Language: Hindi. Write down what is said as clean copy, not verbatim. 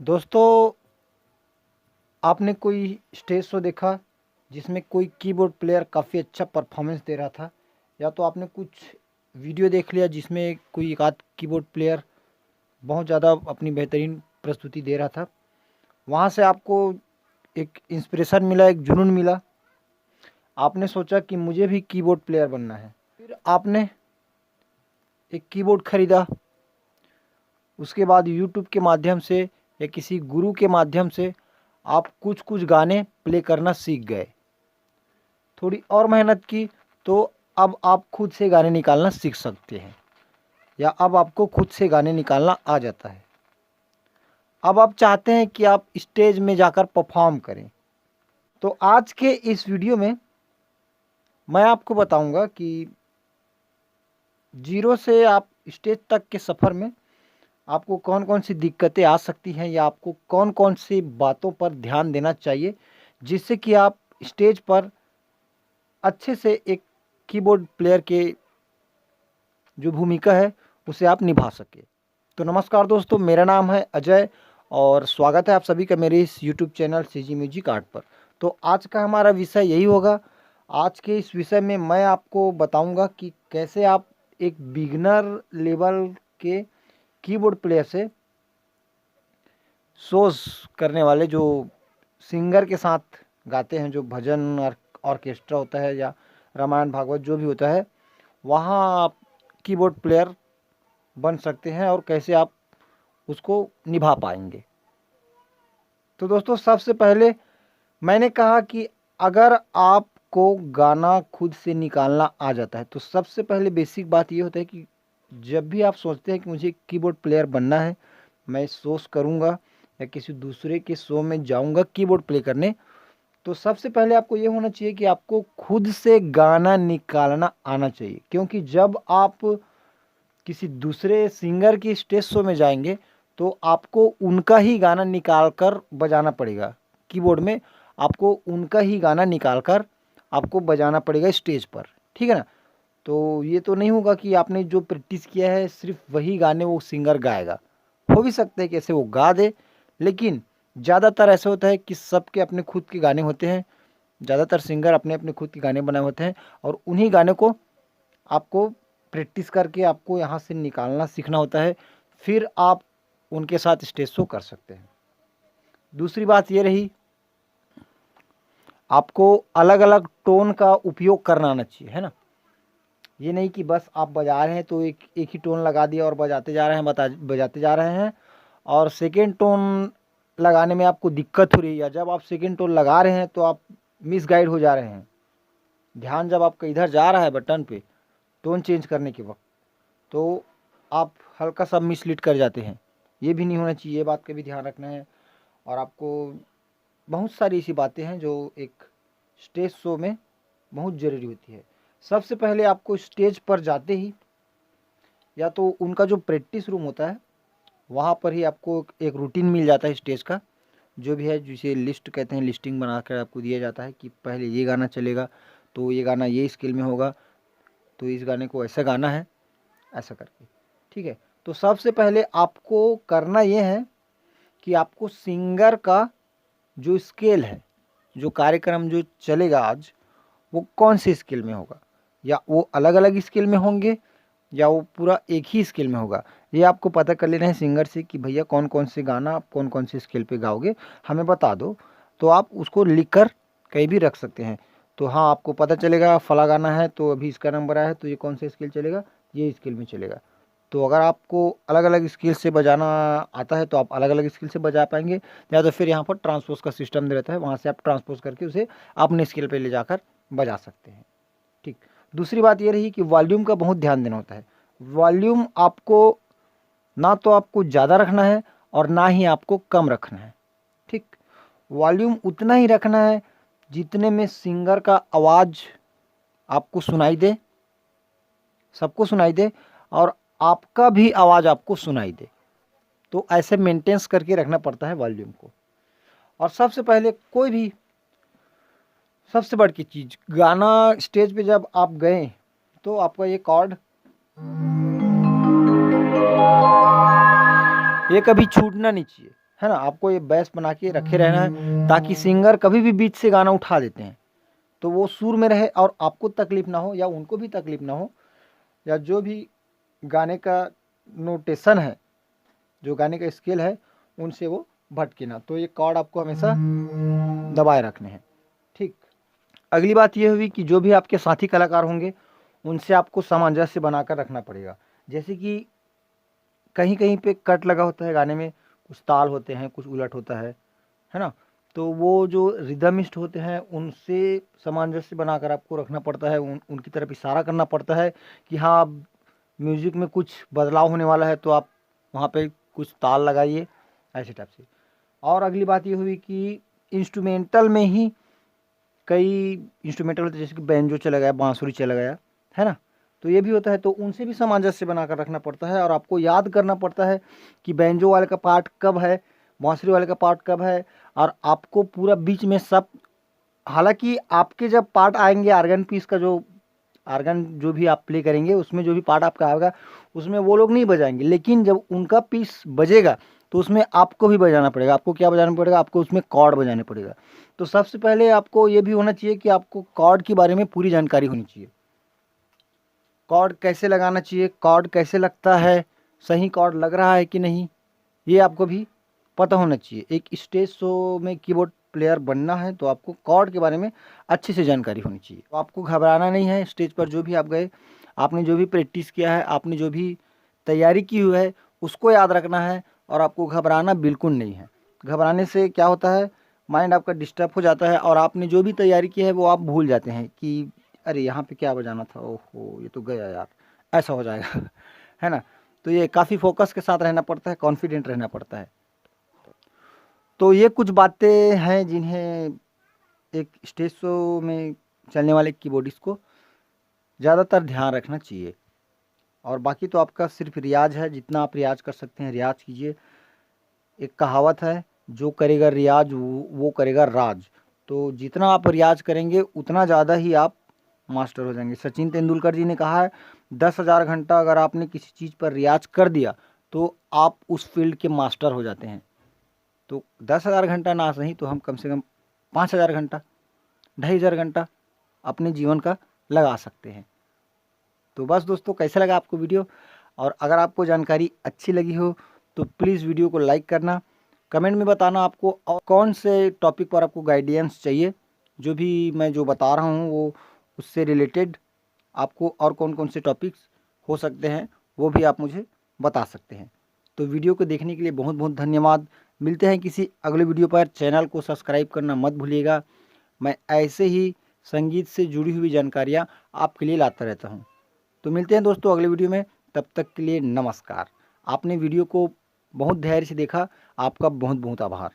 दोस्तों, आपने कोई स्टेज शो देखा जिसमें कोई कीबोर्ड प्लेयर काफ़ी अच्छा परफॉर्मेंस दे रहा था, या तो आपने कुछ वीडियो देख लिया जिसमें कोई एक आध कीबोर्ड प्लेयर बहुत ज़्यादा अपनी बेहतरीन प्रस्तुति दे रहा था। वहाँ से आपको एक इंस्पिरेशन मिला, एक जुनून मिला। आपने सोचा कि मुझे भी कीबोर्ड प्लेयर बनना है। फिर आपने एक कीबोर्ड खरीदा। उसके बाद यूट्यूब के माध्यम से या किसी गुरु के माध्यम से आप कुछ कुछ गाने प्ले करना सीख गए। थोड़ी और मेहनत की तो अब आप खुद से गाने निकालना सीख सकते हैं, या अब आपको खुद से गाने निकालना आ जाता है। अब आप चाहते हैं कि आप स्टेज में जाकर परफॉर्म करें। तो आज के इस वीडियो में मैं आपको बताऊंगा कि जीरो से आप स्टेज तक के सफ़र में आपको कौन कौन सी दिक्कतें आ सकती हैं, या आपको कौन कौन सी बातों पर ध्यान देना चाहिए जिससे कि आप स्टेज पर अच्छे से एक कीबोर्ड प्लेयर के जो भूमिका है उसे आप निभा सके। तो नमस्कार दोस्तों, मेरा नाम है अजय और स्वागत है आप सभी का मेरे इस YouTube channel CG music art पर। तो आज का हमारा विषय यही होगा। आज के इस विषय में मैं आपको बताऊंगा कि कैसे आप एक बिगिनर लेवल के कीबोर्ड प्लेयर से शोज करने वाले, जो सिंगर के साथ गाते हैं, जो भजन और ऑर्केस्ट्रा होता है या रामायण भागवत जो भी होता है, वहाँ आप कीबोर्ड प्लेयर बन सकते हैं और कैसे आप उसको निभा पाएंगे। तो दोस्तों, सबसे पहले मैंने कहा कि अगर आपको गाना खुद से निकालना आ जाता है तो सबसे पहले बेसिक बात ये होता है कि जब भी आप सोचते हैं कि मुझे कीबोर्ड प्लेयर बनना है, मैं शोज करूँगा या किसी दूसरे के शो में जाऊँगा कीबोर्ड प्ले करने, तो सबसे पहले आपको ये होना चाहिए कि आपको खुद से गाना निकालना आना चाहिए। क्योंकि जब आप किसी दूसरे सिंगर की स्टेज शो में जाएंगे तो आपको उनका ही गाना निकाल कर बजाना पड़ेगा कीबोर्ड में। आपको उनका ही गाना निकाल कर आपको बजाना पड़ेगा स्टेज पर, ठीक है ना। तो ये तो नहीं होगा कि आपने जो प्रैक्टिस किया है सिर्फ वही गाने वो सिंगर गाएगा। हो भी सकता है कि ऐसे वो गा दे, लेकिन ज़्यादातर ऐसा होता है कि सबके अपने खुद के गाने होते हैं। ज़्यादातर सिंगर अपने अपने खुद के गाने बनाए होते हैं और उन्हीं गाने को आपको प्रैक्टिस करके आपको यहाँ से निकालना सीखना होता है। फिर आप उनके साथ स्टेज शो कर सकते हैं। दूसरी बात ये रही, आपको अलग अलग टोन का उपयोग करना आना चाहिए, है ना। ये नहीं कि बस आप बजा रहे हैं तो एक एक ही टोन लगा दिया और बजाते जा रहे हैं, बजाते जा रहे हैं, और सेकेंड टोन लगाने में आपको दिक्कत हो रही है, या जब आप सेकेंड टोन लगा रहे हैं तो आप मिसगाइड हो जा रहे हैं। ध्यान जब आपका इधर जा रहा है बटन पे टोन चेंज करने के वक्त, तो आप हल्का सा मिसलीड कर जाते हैं। ये भी नहीं होना चाहिए, ये बात का भी ध्यान रखना है। और आपको बहुत सारी ऐसी बातें हैं जो एक स्टेज शो में बहुत ज़रूरी होती है। सबसे पहले आपको स्टेज पर जाते ही या तो उनका जो प्रैक्टिस रूम होता है वहाँ पर ही आपको एक रूटीन मिल जाता है स्टेज का, जो भी है जिसे लिस्ट कहते हैं। लिस्टिंग बनाकर आपको दिया जाता है कि पहले ये गाना चलेगा तो ये गाना ये स्केल में होगा, तो इस गाने को ऐसा गाना है, ऐसा करके, ठीक है। तो सबसे पहले आपको करना ये है कि आपको सिंगर का जो स्केल है, जो कार्यक्रम जो चलेगा आज, वो कौन से स्केल में होगा, या वो अलग अलग स्केल में होंगे या वो पूरा एक ही स्केल में होगा। ये आपको पता कर लेना है सिंगर से कि भैया कौन कौन से गाना आप कौन कौन से स्केल पे गाओगे, हमें बता दो। तो आप उसको लिख कर कहीं भी रख सकते हैं। तो हाँ, आपको पता चलेगा फला गाना है तो अभी इसका नंबर आया है तो ये कौन सा स्केल चलेगा, ये स्केल में चलेगा। तो अगर आपको अलग अलग स्केल से बजाना आता है तो आप अलग अलग स्केल से बजा पाएंगे, या तो फिर यहाँ पर ट्रांसपोज का सिस्टम दे रहता है, वहाँ से आप ट्रांसपोज करके उसे अपने स्केल पे ले जाकर बजा सकते हैं, ठीक। दूसरी बात ये रही कि वॉल्यूम का बहुत ध्यान देना होता है। वॉल्यूम आपको ना तो आपको ज़्यादा रखना है और ना ही आपको कम रखना है, ठीक। वॉल्यूम उतना ही रखना है जितने में सिंगर का आवाज़ आपको सुनाई दे, सबको सुनाई दे, और आपका भी आवाज़ आपको सुनाई दे। तो ऐसे मेंटेन्स करके रखना पड़ता है वॉल्यूम को। और सबसे पहले कोई भी सबसे बड़ी की चीज़, गाना स्टेज पे जब आप गए तो आपका ये कॉर्ड ये कभी छूटना नहीं चाहिए, है ना। आपको ये बेस बना के रखे रहना है, ताकि सिंगर कभी भी बीच से गाना उठा देते हैं तो वो सुर में रहे और आपको तकलीफ ना हो या उनको भी तकलीफ ना हो, या जो भी गाने का नोटेशन है, जो गाने का स्केल है, उनसे वो भटके ना। तो ये कॉर्ड आपको हमेशा दबाए रखने हैं। ठीक। अगली बात ये हुई कि जो भी आपके साथी कलाकार होंगे उनसे आपको सामंजस्य बनाकर रखना पड़ेगा। जैसे कि कहीं कहीं पे कट लगा होता है गाने में, कुछ ताल होते हैं, कुछ उलट होता है ना। तो वो जो रिदमिस्ट होते हैं उनसे सामंजस्य बनाकर आपको रखना पड़ता है, उनकी तरफ इशारा करना पड़ता है कि हाँ म्यूज़िक में कुछ बदलाव होने वाला है, तो आप वहाँ पे कुछ ताल लगाइए, ऐसे टाइप से। और अगली बात ये हुई कि इंस्ट्रूमेंटल में ही कई इंस्ट्रूमेंटल होते हैं, जैसे कि बैंजो चला गया, बांसुरी चला गया, है ना। तो ये भी होता है, तो उनसे भी सामंजस्य बनाकर रखना पड़ता है और आपको याद करना पड़ता है कि बैंजो वाले का पार्ट कब है, बांसुरी वाले का पार्ट कब है। और आपको पूरा बीच में सब, हालांकि आपके जब पार्ट आएंगे आर्गन पीस का, जो आर्गन जो भी आप प्ले करेंगे उसमें जो भी पार्ट आपका आएगा उसमें वो लोग नहीं बजाएंगे, लेकिन जब उनका पीस बजेगा तो उसमें आपको भी बजाना पड़ेगा। आपको क्या बजाना पड़ेगा? आपको उसमें कॉर्ड बजाने पड़ेगा। तो सबसे पहले आपको ये भी होना चाहिए कि आपको कॉर्ड के बारे में पूरी जानकारी होनी चाहिए। कॉर्ड कैसे लगाना चाहिए, कॉर्ड कैसे लगता है, सही कॉर्ड लग रहा है कि नहीं, ये आपको भी पता होना चाहिए। एक स्टेज शो में कीबोर्ड प्लेयर बनना है तो आपको कॉर्ड के बारे में अच्छे से जानकारी होनी चाहिए। तो आपको घबराना नहीं है। स्टेज पर जो भी आप गए, आपने जो भी प्रैक्टिस किया है, आपने जो भी तैयारी की हुई है, उसको याद रखना है और आपको घबराना बिल्कुल नहीं है। घबराने से क्या होता है, माइंड आपका डिस्टर्ब हो जाता है और आपने जो भी तैयारी की है वो आप भूल जाते हैं कि अरे यहाँ पे क्या बजाना था, ओहो ये तो गया यार, ऐसा हो जाएगा है ना। तो ये काफ़ी फोकस के साथ रहना पड़ता है, कॉन्फिडेंट रहना पड़ता है। तो ये कुछ बातें हैं जिन्हें एक स्टेज शो में चलने वाले कीबोर्डिस्ट को ज़्यादातर ध्यान रखना चाहिए। और बाकी तो आपका सिर्फ रियाज है, जितना आप रियाज कर सकते हैं रियाज कीजिए। एक कहावत है, जो करेगा रियाज वो करेगा राज। तो जितना आप रियाज करेंगे उतना ज़्यादा ही आप मास्टर हो जाएंगे। सचिन तेंदुलकर जी ने कहा है 10,000 घंटा अगर आपने किसी चीज़ पर रियाज कर दिया तो आप उस फील्ड के मास्टर हो जाते हैं। तो 10,000 घंटा ना सही तो हम कम से कम 5,000 घंटा, 2,500 घंटा अपने जीवन का लगा सकते हैं। तो बस दोस्तों, कैसा लगा आपको वीडियो? और अगर आपको जानकारी अच्छी लगी हो तो प्लीज़ वीडियो को लाइक करना, कमेंट में बताना आपको और कौन से टॉपिक पर आपको गाइडेंस चाहिए। जो भी मैं जो बता रहा हूँ वो उससे रिलेटेड आपको और कौन कौन से टॉपिक्स हो सकते हैं वो भी आप मुझे बता सकते हैं। तो वीडियो को देखने के लिए बहुत बहुत धन्यवाद। मिलते हैं किसी अगले वीडियो पर। चैनल को सब्सक्राइब करना मत भूलिएगा। मैं ऐसे ही संगीत से जुड़ी हुई जानकारियाँ आपके लिए लाता रहता हूँ। तो मिलते हैं दोस्तों अगले वीडियो में, तब तक के लिए नमस्कार। आपने वीडियो को बहुत धैर्य से देखा, आपका बहुत बहुत आभार।